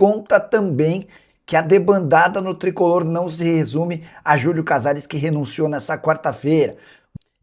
conta também que a debandada no tricolor não se resume a Júlio Casares, que renunciou nessa quarta-feira.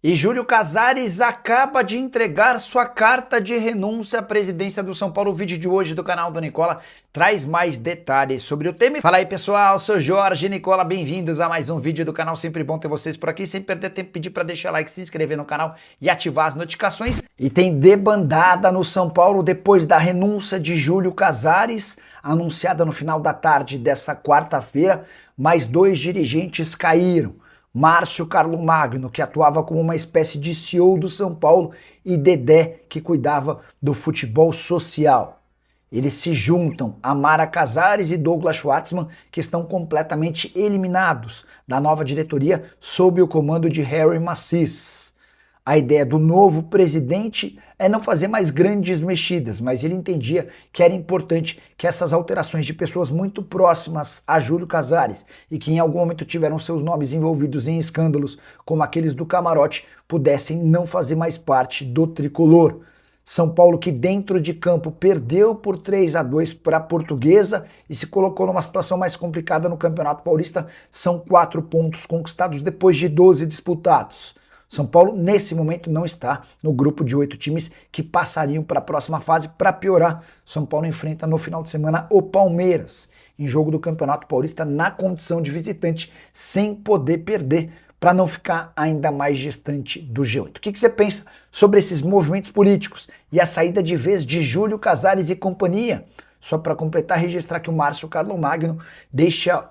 E Júlio Casares acaba de entregar sua carta de renúncia à presidência do São Paulo. O vídeo de hoje do canal do Nicola traz mais detalhes sobre o tema. Fala aí, pessoal, sou Jorge Nicola, bem-vindos a mais um vídeo do canal. Sempre bom ter vocês por aqui. Sem perder tempo, pedir para deixar like, se inscrever no canal e ativar as notificações. E tem debandada no São Paulo depois da renúncia de Júlio Casares, anunciada no final da tarde dessa quarta-feira. Mais 2 dirigentes caíram. Márcio Carlomagno, que atuava como uma espécie de CEO do São Paulo, e Dedé, que cuidava do futebol social. Eles se juntam a Mara Casares e Douglas Schwartzman, que estão completamente eliminados da nova diretoria sob o comando de Harry Macis. A ideia do novo presidente é não fazer mais grandes mexidas, mas ele entendia que era importante que essas alterações de pessoas muito próximas a Júlio Casares e que em algum momento tiveram seus nomes envolvidos em escândalos como aqueles do camarote pudessem não fazer mais parte do tricolor. São Paulo, que dentro de campo perdeu por 3-2 para a Portuguesa e se colocou numa situação mais complicada no Campeonato Paulista. São 4 pontos conquistados depois de 12 disputados. São Paulo, nesse momento, não está no grupo de 8 times que passariam para a próxima fase. Para piorar, São Paulo enfrenta no final de semana o Palmeiras, em jogo do Campeonato Paulista, na condição de visitante, sem poder perder, para não ficar ainda mais distante do G8. O que você pensa sobre esses movimentos políticos e a saída de vez de Júlio Casares e companhia? Só para completar, registrar que o Márcio Carlomagno deixa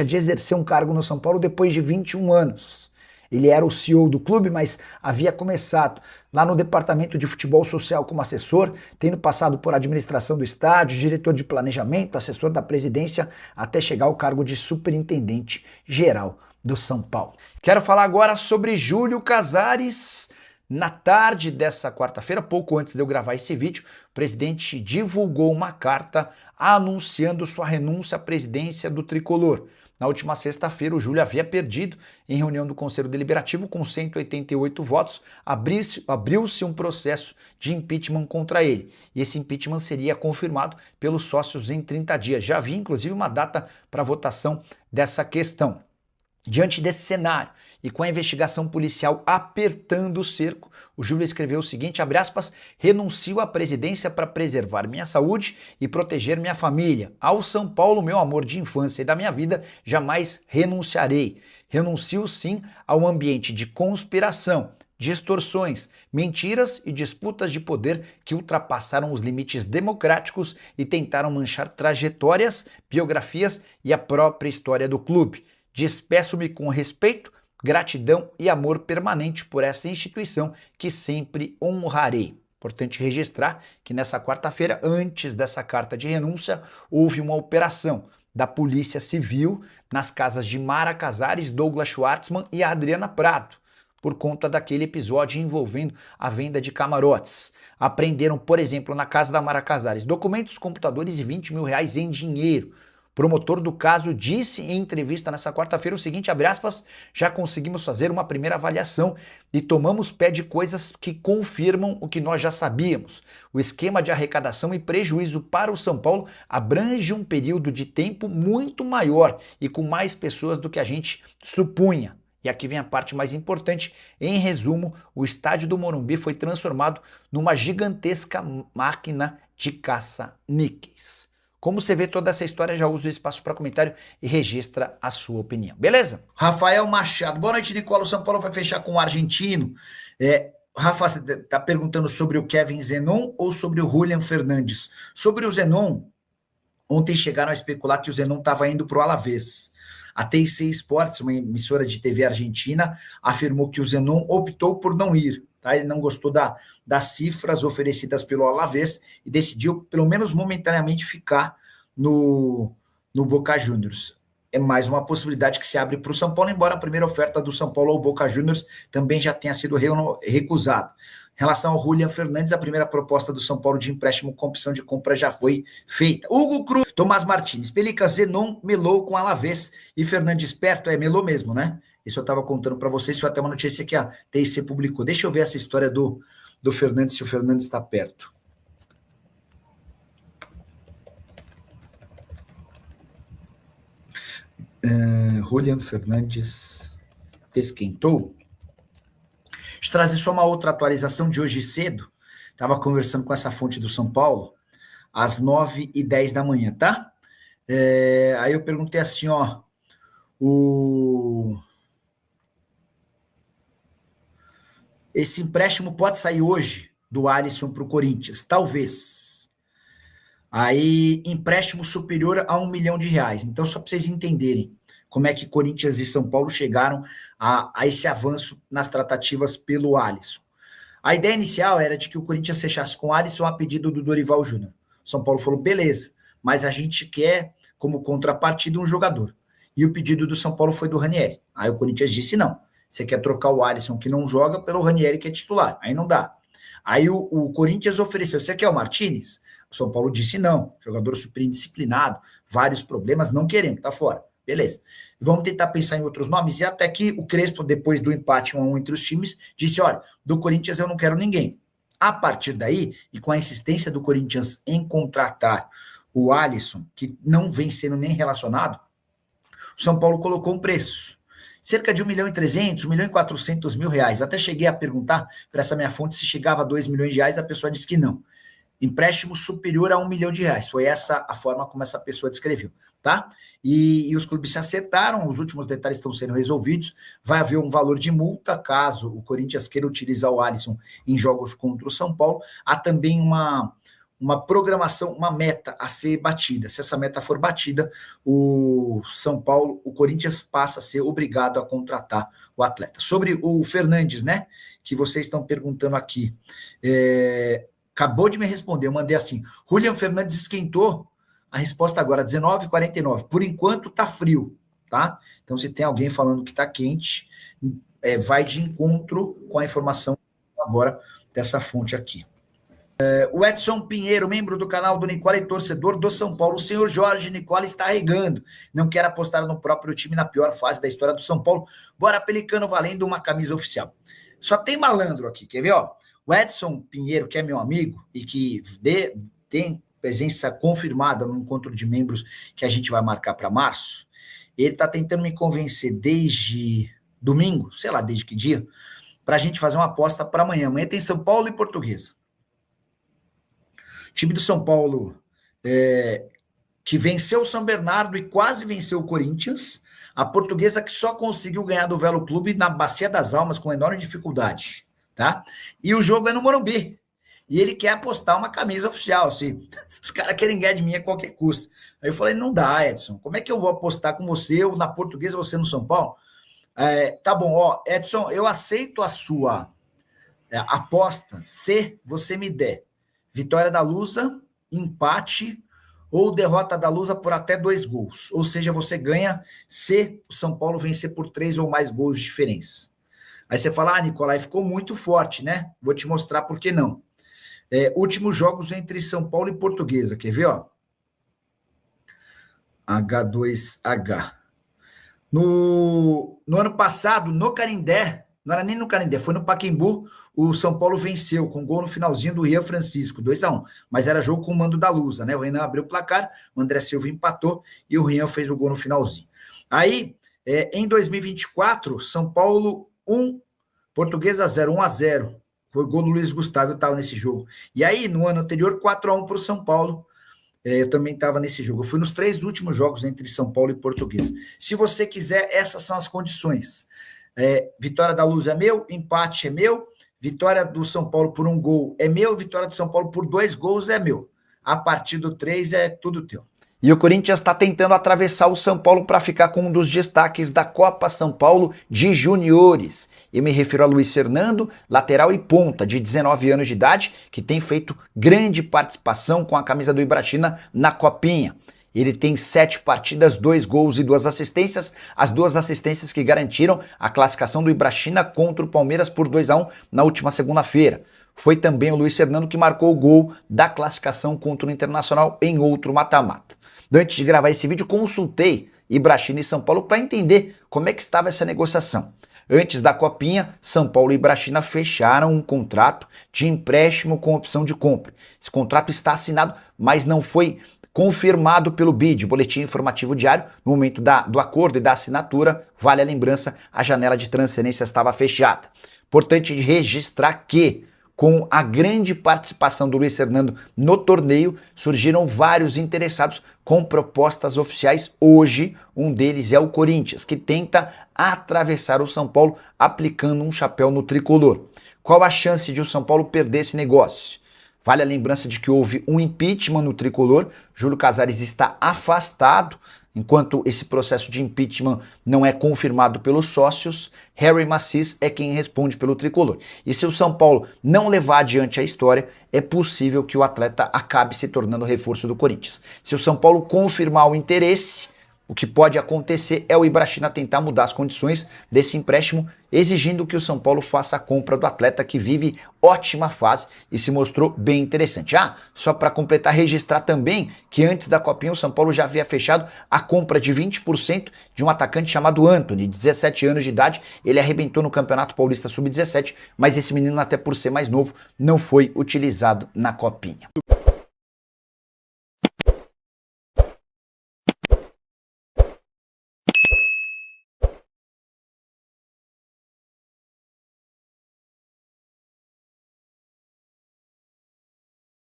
de exercer um cargo no São Paulo depois de 21 anos. Ele era o CEO do clube, mas havia começado lá no departamento de futebol social como assessor, tendo passado por administração do estádio, diretor de planejamento, assessor da presidência, até chegar ao cargo de superintendente geral do São Paulo. Quero falar agora sobre Júlio Casares. Na tarde dessa quarta-feira, pouco antes de eu gravar esse vídeo, o presidente divulgou uma carta anunciando sua renúncia à presidência do tricolor. Na última sexta-feira, o Júlio havia perdido em reunião do Conselho Deliberativo com 188 votos. Abriu-se um processo de impeachment contra ele. E esse impeachment seria confirmado pelos sócios em 30 dias. Já havia, inclusive, uma data para votação dessa questão. Diante desse cenário e com a investigação policial apertando o cerco, o Júlio escreveu o seguinte, abre aspas, renuncio à presidência para preservar minha saúde e proteger minha família. Ao São Paulo, meu amor de infância e da minha vida, jamais renunciarei. Renuncio sim ao ambiente de conspiração, distorções, mentiras e disputas de poder que ultrapassaram os limites democráticos e tentaram manchar trajetórias, biografias e a própria história do clube. Despeço-me com respeito, gratidão e amor permanente por essa instituição que sempre honrarei. Importante registrar que nessa quarta-feira, antes dessa carta de renúncia, houve uma operação da Polícia Civil nas casas de Mara Casares, Douglas Schwartzman e Adriana Prado, por conta daquele episódio envolvendo a venda de camarotes. Apreenderam, por exemplo, na casa da Mara Casares, documentos, computadores e R$20 mil em dinheiro. O promotor do caso disse em entrevista nessa quarta-feira o seguinte, abre aspas, já conseguimos fazer uma primeira avaliação e tomamos pé de coisas que confirmam o que nós já sabíamos. O esquema de arrecadação e prejuízo para o São Paulo abrange um período de tempo muito maior e com mais pessoas do que a gente supunha. E aqui vem a parte mais importante. Em resumo, o estádio do Morumbi foi transformado numa gigantesca máquina de caça-níqueis. Como você vê toda essa história, já usa o espaço para comentário e registra a sua opinião. Beleza? Rafael Machado. Boa noite, Nicola. O São Paulo vai fechar com o argentino. Rafa, você está perguntando sobre o Kevin Zenon ou sobre o Julian Fernandes? Sobre o Zenon, ontem chegaram a especular que o Zenon estava indo para o Alavés. A TIC Sports, uma emissora de TV argentina, afirmou que o Zenon optou por não ir. Tá? Ele não gostou das cifras oferecidas pelo Alavés e decidiu, pelo menos momentaneamente, ficar no Boca Juniors. É mais uma possibilidade que se abre para o São Paulo, embora a primeira oferta do São Paulo ao Boca Juniors também já tenha sido recusada. Em relação ao Julian Fernandes, a primeira proposta do São Paulo de empréstimo com opção de compra já foi feita. Hugo Cruz, Tomás Martins, Pelica, Zenon, melou com Alavés e Fernandes perto, melou mesmo, né? Isso eu estava contando para vocês, foi até uma notícia que a TIC publicou. Deixa eu ver essa história do Fernandes, se o Fernandes está perto. Julian Fernandes esquentou. Deixa eu trazer só uma outra atualização de hoje cedo. Estava conversando com essa fonte do São Paulo, às 9h10 da manhã, tá? Aí eu perguntei assim, ó, esse empréstimo pode sair hoje do Alisson para o Corinthians? Talvez. Aí, empréstimo superior a R$ 1 milhão. Então, só para vocês entenderem como é que Corinthians e São Paulo chegaram a esse avanço nas tratativas pelo Alisson. A ideia inicial era de que o Corinthians fechasse com o Alisson a pedido do Dorival Júnior. São Paulo falou, beleza, mas a gente quer como contrapartida um jogador. E o pedido do São Paulo foi do Ranieri. Aí o Corinthians disse não. Você quer trocar o Alisson que não joga pelo Ranieri que é titular. Aí não dá. Aí o Corinthians ofereceu, você quer o Martínez? O São Paulo disse não. Jogador super indisciplinado, vários problemas, não queremos, tá fora. Beleza. Vamos tentar pensar em outros nomes. E até que o Crespo, depois do empate 1-1 entre os times, disse, olha, do Corinthians eu não quero ninguém. A partir daí, e com a insistência do Corinthians em contratar o Alisson, que não vem sendo nem relacionado, o São Paulo colocou um preço. Cerca de 1.300.000, 1.400.000 reais. Eu até cheguei a perguntar para essa minha fonte se chegava a 2 milhões de reais, a pessoa disse que não. Empréstimo superior a 1 milhão de reais. Foi essa a forma como essa pessoa descreveu, tá? E os clubes se acertaram, os últimos detalhes estão sendo resolvidos. Vai haver um valor de multa caso o Corinthians queira utilizar o Alisson em jogos contra o São Paulo. Há também uma programação, uma meta a ser batida. Se essa meta for batida, o São Paulo, o Corinthians passa a ser obrigado a contratar o atleta. Sobre o Fernandes, né, que vocês estão perguntando aqui, acabou de me responder, eu mandei assim, Julian Fernandes esquentou, a resposta agora, 19h49, por enquanto tá frio, tá? Então se tem alguém falando que tá quente, vai de encontro com a informação agora dessa fonte aqui. O Edson Pinheiro, membro do canal do Nicola e torcedor do São Paulo. O senhor Jorge Nicola está regando. Não quer apostar no próprio time na pior fase da história do São Paulo. Bora, Pelicano, valendo uma camisa oficial. Só tem malandro aqui, quer ver? Ó? O Edson Pinheiro, que é meu amigo e que tem presença confirmada no encontro de membros que a gente vai marcar para março, ele está tentando me convencer desde domingo, sei lá desde que dia, para a gente fazer uma aposta para amanhã. Amanhã tem São Paulo e Portuguesa. O time do São Paulo, que venceu o São Bernardo e quase venceu o Corinthians. A Portuguesa que só conseguiu ganhar do Velo Clube na Bacia das Almas com enorme dificuldade. Tá? E o jogo é no Morumbi. E ele quer apostar uma camisa oficial. Assim. Os caras querem ganhar de mim a qualquer custo. Aí eu falei, não dá, Edson. Como é que eu vou apostar com você, eu na Portuguesa, você no São Paulo? Tá bom, ó, Edson, eu aceito a sua aposta se você me der vitória da Lusa, empate ou derrota da Lusa por até 2 gols. Ou seja, você ganha se o São Paulo vencer por 3 ou mais gols de diferença. Aí você fala, Nicolai, ficou muito forte, né? Vou te mostrar por que não. Últimos jogos entre São Paulo e Portuguesa, quer ver, ó? H2H. No ano passado, no Canindé, não era nem no Canindé, foi no Pacaembu, o São Paulo venceu com gol no finalzinho do Rian Francisco, 2-1, mas era jogo com o mando da Lusa, né? O Renan abriu o placar, o André Silva empatou e o Rian fez o gol no finalzinho. Aí, em 2024, São Paulo 1, Portuguesa 0, 1-0. Foi o gol do Luiz Gustavo, eu estava nesse jogo. E aí, no ano anterior, 4-1 para o São Paulo. Eu também estava nesse jogo. Eu fui nos 3 últimos jogos entre São Paulo e Portuguesa. Se você quiser, essas são as condições. Vitória da Luz é meu, empate é meu, vitória do São Paulo por 1 gol é meu, vitória do São Paulo por 2 gols é meu. A partir do 3 é tudo teu. E o Corinthians está tentando atravessar o São Paulo para ficar com um dos destaques da Copa São Paulo de Juniores. Eu me refiro a Luiz Fernando, lateral e ponta, de 19 anos de idade, que tem feito grande participação com a camisa do Ibrachina na Copinha. Ele tem 7 partidas, 2 gols e 2 assistências, as 2 assistências que garantiram a classificação do Ibrachina contra o Palmeiras por 2-1 na última segunda-feira. Foi também o Luiz Fernando que marcou o gol da classificação contra o Internacional em outro mata-mata. Antes de gravar esse vídeo, consultei Ibrachina e São Paulo para entender como é que estava essa negociação. Antes da Copinha, São Paulo e Ibrachina fecharam um contrato de empréstimo com opção de compra. Esse contrato está assinado, mas não foi confirmado pelo BID, Boletim Informativo Diário, no momento do acordo e da assinatura, vale a lembrança, a janela de transferência estava fechada. Importante registrar que, com a grande participação do Luiz Fernando no torneio, surgiram vários interessados com propostas oficiais. Hoje, um deles é o Corinthians, que tenta atravessar o São Paulo aplicando um chapéu no tricolor. Qual a chance de o São Paulo perder esse negócio? Vale a lembrança de que houve um impeachment no tricolor, Júlio Casares está afastado, enquanto esse processo de impeachment não é confirmado pelos sócios, Harry Macis é quem responde pelo tricolor. E se o São Paulo não levar adiante a história, é possível que o atleta acabe se tornando reforço do Corinthians. Se o São Paulo confirmar o interesse, o que pode acontecer é o Ibrachina tentar mudar as condições desse empréstimo, exigindo que o São Paulo faça a compra do atleta que vive ótima fase e se mostrou bem interessante. Só para completar, registrar também que antes da Copinha o São Paulo já havia fechado a compra de 20% de um atacante chamado Antony, 17 anos de idade. Ele arrebentou no Campeonato Paulista Sub-17, mas esse menino, até por ser mais novo, não foi utilizado na Copinha.